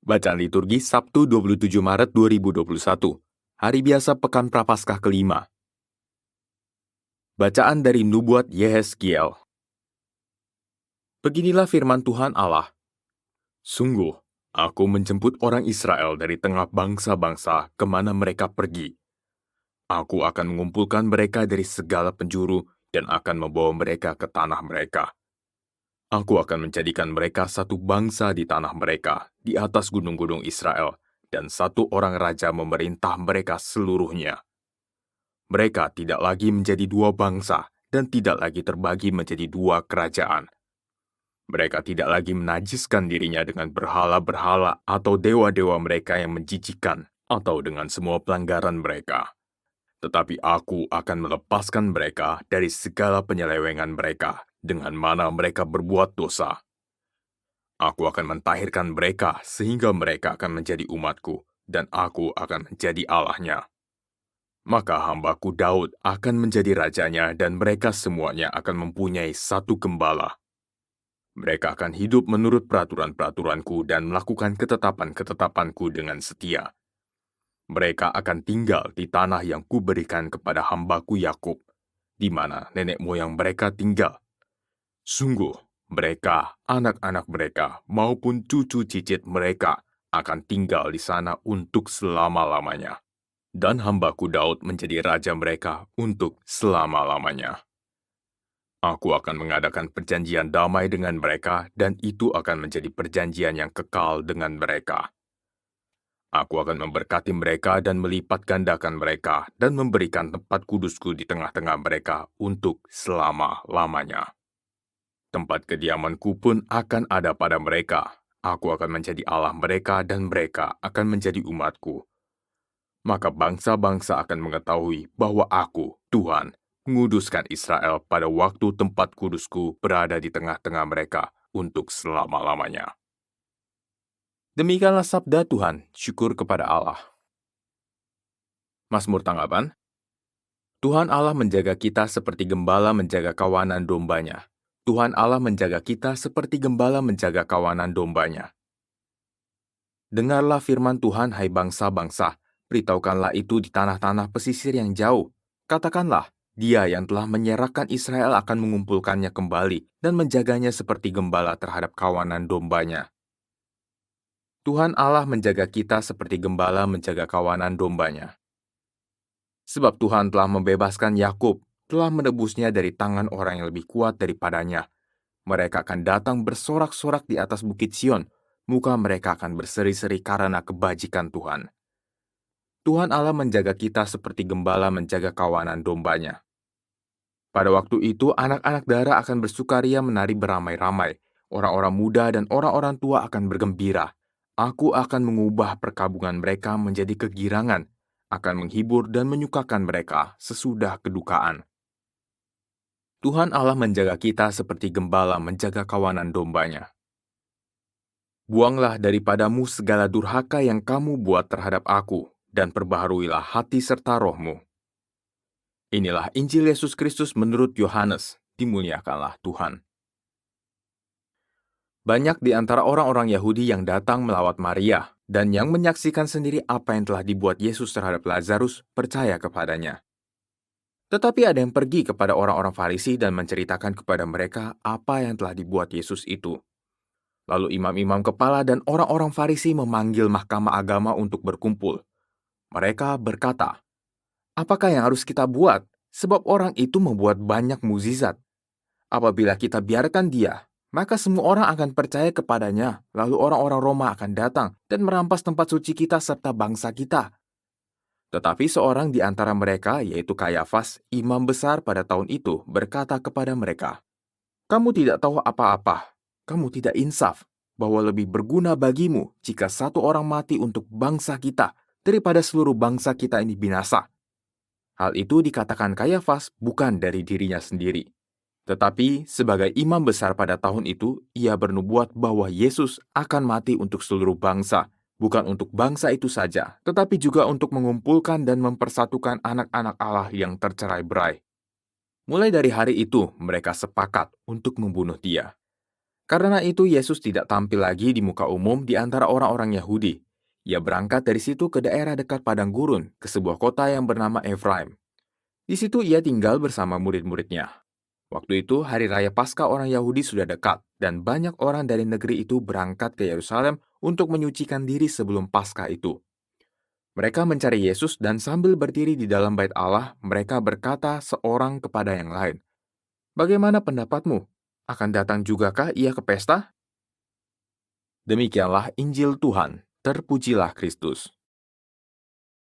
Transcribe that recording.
Bacaan liturgi Sabtu 27 Maret 2021, Hari Biasa Pekan Prapaskah kelima. Bacaan dari Nubuat Yehezkiel. Beginilah firman Tuhan Allah. Sungguh, aku menjemput orang Israel dari tengah bangsa-bangsa kemana mereka pergi. Aku akan mengumpulkan mereka dari segala penjuru dan akan membawa mereka ke tanah mereka. Aku akan menjadikan mereka satu bangsa di tanah mereka, di atas gunung-gunung Israel, dan satu orang raja memerintah mereka seluruhnya. Mereka tidak lagi menjadi dua bangsa, dan tidak lagi terbagi menjadi dua kerajaan. Mereka tidak lagi menajiskan dirinya dengan berhala-berhala atau dewa-dewa mereka yang menjijikan, atau dengan semua pelanggaran mereka. Tetapi aku akan melepaskan mereka dari segala penyelewengan mereka, dengan mana mereka berbuat dosa. Aku akan mentahirkan mereka sehingga mereka akan menjadi umatku, dan aku akan menjadi Allahnya. Maka hambaku Daud akan menjadi rajanya dan mereka semuanya akan mempunyai satu gembala. Mereka akan hidup menurut peraturan-peraturanku dan melakukan ketetapan-ketetapanku dengan setia. Mereka akan tinggal di tanah yang kuberikan kepada hambaku Yakub, di mana nenek moyang mereka tinggal. Sungguh, mereka, anak-anak mereka, maupun cucu cicit mereka akan tinggal di sana untuk selama-lamanya. Dan hambaku Daud menjadi raja mereka untuk selama-lamanya. Aku akan mengadakan perjanjian damai dengan mereka, dan itu akan menjadi perjanjian yang kekal dengan mereka. Aku akan memberkati mereka dan melipat gandakan mereka, dan memberikan tempat kudusku di tengah-tengah mereka untuk selama-lamanya. Tempat kediamanku pun akan ada pada mereka. Aku akan menjadi Allah mereka, dan mereka akan menjadi umatku. Maka bangsa-bangsa akan mengetahui bahwa aku, Tuhan, menguduskan Israel pada waktu tempat kudusku berada di tengah-tengah mereka untuk selama-lamanya. Demikianlah sabda Tuhan, syukur kepada Allah. Mazmur tanggapan. Tuhan Allah menjaga kita seperti gembala menjaga kawanan dombanya. Tuhan Allah menjaga kita seperti gembala menjaga kawanan dombanya. Dengarlah firman Tuhan, hai bangsa-bangsa. Beritahukanlah itu di tanah-tanah pesisir yang jauh. Katakanlah, Dia yang telah menyerahkan Israel akan mengumpulkannya kembali dan menjaganya seperti gembala terhadap kawanan dombanya. Tuhan Allah menjaga kita seperti gembala menjaga kawanan dombanya. Sebab Tuhan telah membebaskan Yakub, telah menebusnya dari tangan orang yang lebih kuat daripadanya. Mereka akan datang bersorak-sorak di atas bukit Sion. Muka mereka akan berseri-seri karena kebajikan Tuhan. Tuhan Allah menjaga kita seperti gembala menjaga kawanan dombanya. Pada waktu itu, anak-anak darah akan bersukaria menari beramai-ramai. Orang-orang muda dan orang-orang tua akan bergembira. Aku akan mengubah perkabungan mereka menjadi kegirangan, akan menghibur dan menyukakan mereka sesudah kedukaan. Tuhan Allah menjaga kita seperti gembala menjaga kawanan dombanya. Buanglah daripadamu segala durhaka yang kamu buat terhadap aku, dan perbaharuilah hati serta rohmu. Inilah Injil Yesus Kristus menurut Yohanes, dimuliakanlah Tuhan. Banyak di antara orang-orang Yahudi yang datang melawat Maria, dan yang menyaksikan sendiri apa yang telah dibuat Yesus terhadap Lazarus, percaya kepadanya. Tetapi ada yang pergi kepada orang-orang Farisi dan menceritakan kepada mereka apa yang telah dibuat Yesus itu. Lalu imam-imam kepala dan orang-orang Farisi memanggil mahkamah agama untuk berkumpul. Mereka berkata, "Apakah yang harus kita buat? Sebab orang itu membuat banyak mukjizat. Apabila kita biarkan dia, maka semua orang akan percaya kepadanya. Lalu orang-orang Roma akan datang dan merampas tempat suci kita serta bangsa kita." Tetapi seorang di antara mereka, yaitu Kayafas, imam besar pada tahun itu, berkata kepada mereka, "Kamu tidak tahu apa-apa. Kamu tidak insaf, bahwa lebih berguna bagimu jika satu orang mati untuk bangsa kita daripada seluruh bangsa kita ini binasa." Hal itu dikatakan Kayafas bukan dari dirinya sendiri. Tetapi sebagai imam besar pada tahun itu, ia bernubuat bahwa Yesus akan mati untuk seluruh bangsa, bukan untuk bangsa itu saja, tetapi juga untuk mengumpulkan dan mempersatukan anak-anak Allah yang tercerai-berai. Mulai dari hari itu, mereka sepakat untuk membunuh dia. Karena itu Yesus tidak tampil lagi di muka umum di antara orang-orang Yahudi. Ia berangkat dari situ ke daerah dekat padang gurun, ke sebuah kota yang bernama Efraim. Di situ ia tinggal bersama murid-muridnya. Waktu itu hari raya Paskah orang Yahudi sudah dekat, dan banyak orang dari negeri itu berangkat ke Yerusalem untuk menyucikan diri sebelum Paskah itu. Mereka mencari Yesus dan sambil berdiri di dalam bait Allah, mereka berkata seorang kepada yang lain, "Bagaimana pendapatmu? Akan datang jugakah ia ke pesta?" Demikianlah Injil Tuhan. Terpujilah Kristus.